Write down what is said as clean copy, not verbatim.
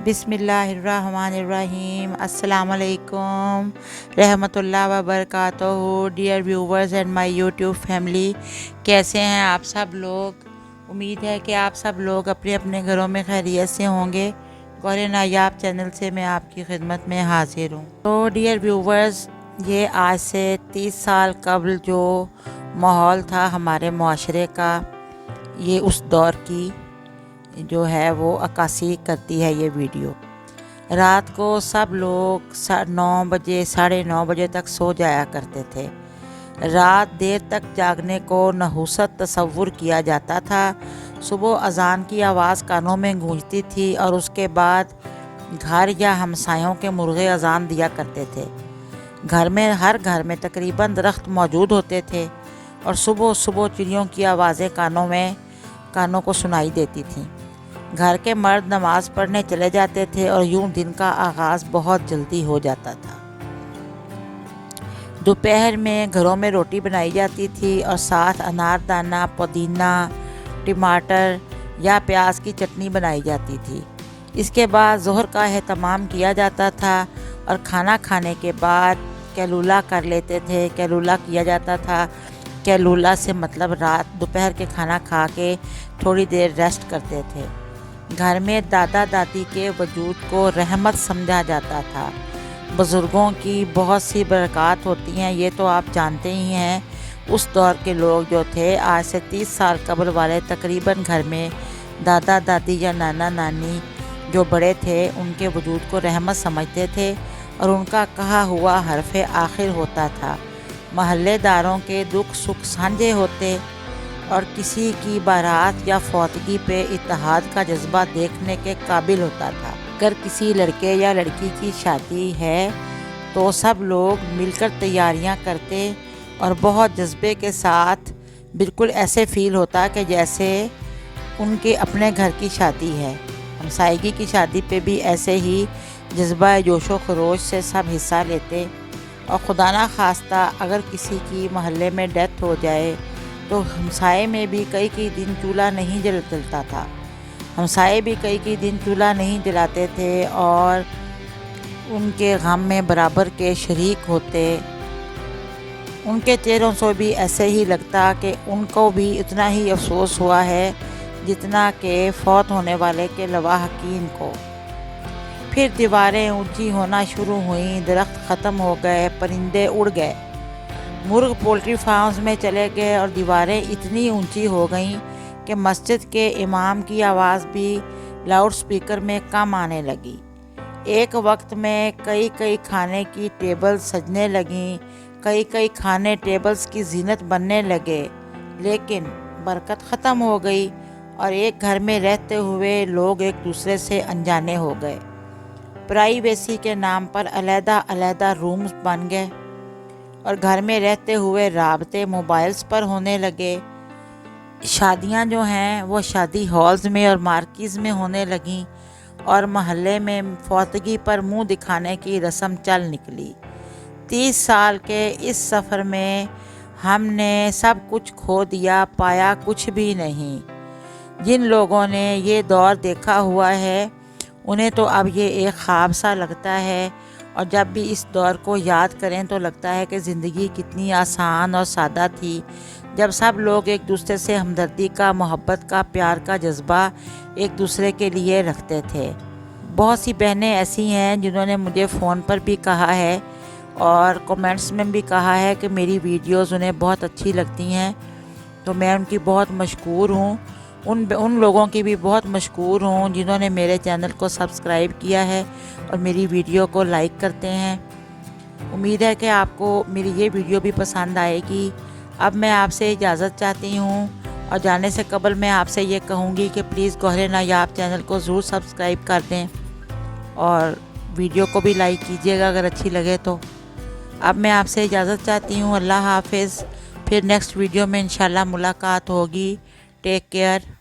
बिस्मिल्लाहिर्रहमानिर्रहीम। अस्सलाम वालेकुम रहमतुल्लाह व बरकातहू। Dear viewers and my YouTube family, कैसे हैं आप सब लोग। उम्मीद है कि आप सब लोग अपने अपने घरों में खैरियत से होंगे। गौहर नायाब चैनल से मैं आपकी खिदमत में हाजिर हूँ। तो डियर व्यूवर्स, ये आज से 30 साल कबल जो माहौल था हमारे मुआशरे का, ये उस दौर की जो है वो अक्कासी करती है ये वीडियो। रात को सब लोग 9 बजे 9:30 बजे तक सो जाया करते थे। रात देर तक जागने को नहुसत तसव्वुर किया जाता था। सुबह अजान की आवाज़ कानों में गूंजती थी और उसके बाद घर या हमसायों के मुर्गे अजान दिया करते थे। हर घर में तकरीबन दरख्त मौजूद होते थे और सुबह सुबह चिड़ियों की आवाज़ें कानों को सुनाई देती थीं। घर के मर्द नमाज पढ़ने चले जाते थे और यूं दिन का आगाज़ बहुत जल्दी हो जाता था। दोपहर में घरों में रोटी बनाई जाती थी और साथ अनारदाना, पुदीना, टमाटर या प्याज की चटनी बनाई जाती थी। इसके बाद ज़ोहर का एहतमाम किया जाता था और खाना खाने के बाद कैलूला कर लेते थे। कैलूला किया जाता था। कैलूला से मतलब दोपहर के खाना खा के थोड़ी देर रेस्ट करते थे। घर में दादा दादी के वजूद को रहमत समझा जाता था। बुज़ुर्गों की बहुत सी बरक़ात होती हैं, ये तो आप जानते ही हैं। उस दौर के लोग जो थे, आज से 30 साल कबल वाले, तकरीबन घर में दादा दादी या नाना नानी जो बड़े थे उनके वजूद को रहमत समझते थे और उनका कहा हुआ हरफ़ आखिर होता था। महल्लेदारों के दुख सुख साझे होते और किसी की बारात या फौतगी पे इत्तेहाद का जज्बा देखने के काबिल होता था। अगर किसी लड़के या लड़की की शादी है तो सब लोग मिलकर तैयारियां करते और बहुत जज्बे के साथ, बिल्कुल ऐसे फ़ील होता कि जैसे उनके अपने घर की शादी है। हमसायगी की शादी पे भी ऐसे ही जज्बा जोशो खरोश से सब हिस्सा लेते। और खुदा ना खास्ता अगर किसी की महल्ले में डेथ हो जाए तो हमसाए में भी कई दिन चूल्हा नहीं जलता था। हमसाए भी कई दिन चूल्हा नहीं जलाते थे और उनके गम में बराबर के शरीक होते। उनके चेहरों से भी ऐसे ही लगता कि उनको भी इतना ही अफसोस हुआ है जितना कि फौत होने वाले के लवाहकीन को। फिर दीवारें ऊंची होना शुरू हुई, दरख्त ख़त्म हो गए, परिंदे उड़ गए, मुर्ग पोल्ट्री फार्म्स में चले गए और दीवारें इतनी ऊंची हो गईं कि मस्जिद के इमाम की आवाज़ भी लाउड स्पीकर में कम आने लगी। एक वक्त में कई खाने की टेबल सजने लगीं, कई खाने टेबल्स की जीनत बनने लगे। लेकिन बरकत ख़त्म हो गई और एक घर में रहते हुए लोग एक दूसरे से अनजाने हो गए। प्राइवेसी के नाम पर अलहदा रूम्स बन गए और घर में रहते हुए राबते मोबाइल्स पर होने लगे। शादियां जो हैं वो शादी हॉल्स में और मार्किज़ में होने लगीं और महल्ले में फौतगी पर मुंह दिखाने की रस्म चल निकली। 30 साल के इस सफ़र में हमने सब कुछ खो दिया, पाया कुछ भी नहीं। जिन लोगों ने ये दौर देखा हुआ है उन्हें तो अब ये एक ख्वाब सा लगता है और जब भी इस दौर को याद करें तो लगता है कि ज़िंदगी कितनी आसान और सादा थी, जब सब लोग एक दूसरे से हमदर्दी का, मोहब्बत का, प्यार का जज्बा एक दूसरे के लिए रखते थे। बहुत सी बहनें ऐसी हैं जिन्होंने मुझे फ़ोन पर भी कहा है और कमेंट्स में भी कहा है कि मेरी वीडियोज़ उन्हें बहुत अच्छी लगती हैं। तो मैं उनकी बहुत मशकूर हूँ। उन लोगों की भी बहुत मशकूर हूँ जिन्होंने मेरे चैनल को सब्सक्राइब किया है और मेरी वीडियो को लाइक करते हैं। उम्मीद है कि आपको मेरी ये वीडियो भी पसंद आएगी। अब मैं आपसे इजाज़त चाहती हूँ और जाने से कबल मैं आपसे ये कहूँगी कि प्लीज़ गौहर नायाब चैनल को ज़रूर सब्सक्राइब कर दें और वीडियो को भी लाइक कीजिएगा अगर अच्छी लगे तो। अब मैं आपसे इजाज़त चाहती हूँ। अल्लाह हाफिज़। फिर नेक्स्ट वीडियो में इंशाल्लाह मुलाकात होगी। Take care.